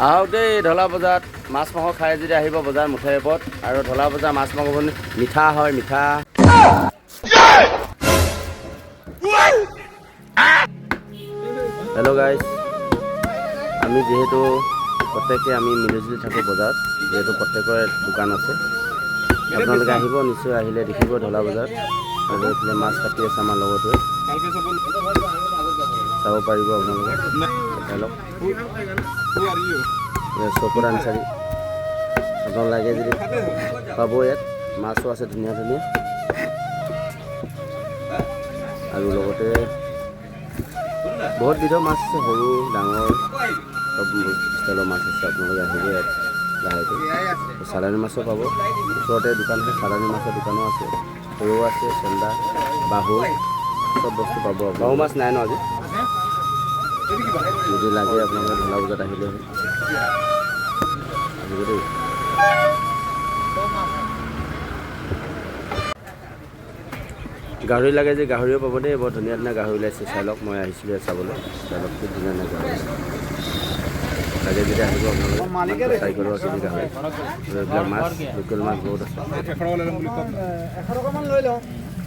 আহক দেই ঢলা বজাৰত মাছ মাংস খাই যদি আহিব বজাৰ মুঠাই ওপৰত আৰু ঢলা বজাৰ মাছ মাংস মিঠা হয় মিঠা। হেল্ল' গাইজ, আমি যিহেতু প্ৰত্যেকে আমি মিলিজুলি থাকোঁ বজাৰত, যিহেতু প্ৰত্যেকৰে দোকান আছে। আপোনালোকে আহিব, নিশ্চয় আহিলে দেখিব ঢলা বজাৰত আৰু এইফালে মাছ কাটি আছে আমাৰ লগৰটোৱে, চাব পাৰিব আপোনালোকে। ধৰক চকুৰ আনচাৰি আপোনালোকে যদি পাব, ইয়াত মাছো আছে ধুনীয়া ধুনীয়া আৰু লগতে বহুত বিধৰ মাছ আছে, সৰু ডাঙৰ চব ষ্টাইলৰ মাছ আছে। আপোনালোকে আহিব ইয়াত লাহেকৈ। চালানী মাছো পাব, ওচৰতে দোকান আছে, চালানী মাছৰ দোকানো আছে, ৰৌ আছে, চেন্দা, বাহু চব বস্তু পাব। বাহু মাছ নাই ন আজি? যদি লাগে আপোনালোকে ঢলা বজাৰত আহিলে আহিব দেই। গাহৰি লাগে যে গাহৰিও পাব দেই, বৰ ধুনীয়া ধুনীয়া গাহৰি ওলাইছে, চাই লওক। মই আহিছিলোঁ চাবলৈ, চাই লওক কি ধুনীয়া ধুনীয়া গাহৰি লাগে যদি আহিব আপোনালোকে। চাইকেলো আছে যে গাহৰি, এইবিলাক মাছ লোকেল মাছ বহুত আছে।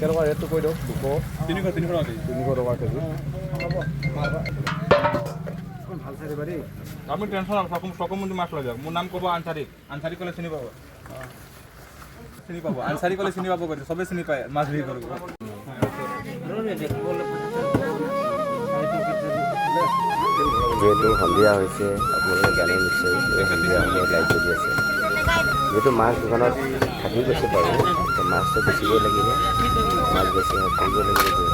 কেনেকুৱা ৰেটটো কৈ দিয়ক। 300 টকা কেজি। আপনি টেনশন সকমন্দি মাছ লৈ যাওক। মোৰ নাম ক'ব আনচাৰী, আনচাৰী ক'লে চিনি পাব, চিনি পাব, আনচাৰী ক'লে চিনি পাব, চবে চিনি পায় মাছ বিক্ৰী কৰিব। যিহেতু সন্ধিয়া হৈছে, আপোনালোকে জানে নিশ্চয় সন্ধিয়া সময়ত লাইট জ্বলি আছে। যিহেতু মাছ দোকানত থাকি গৈছে বাৰু, মাছটো বেচিবই লাগিব, মাছ বেছি কৰিব লাগিব। যিহেতু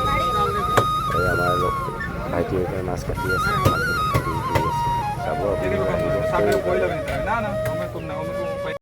এই আমাৰ ভাইটি মাছ কাটি আছে, মাছবিলাক কাটি আছে, চাব আপোনালোকে আহিব।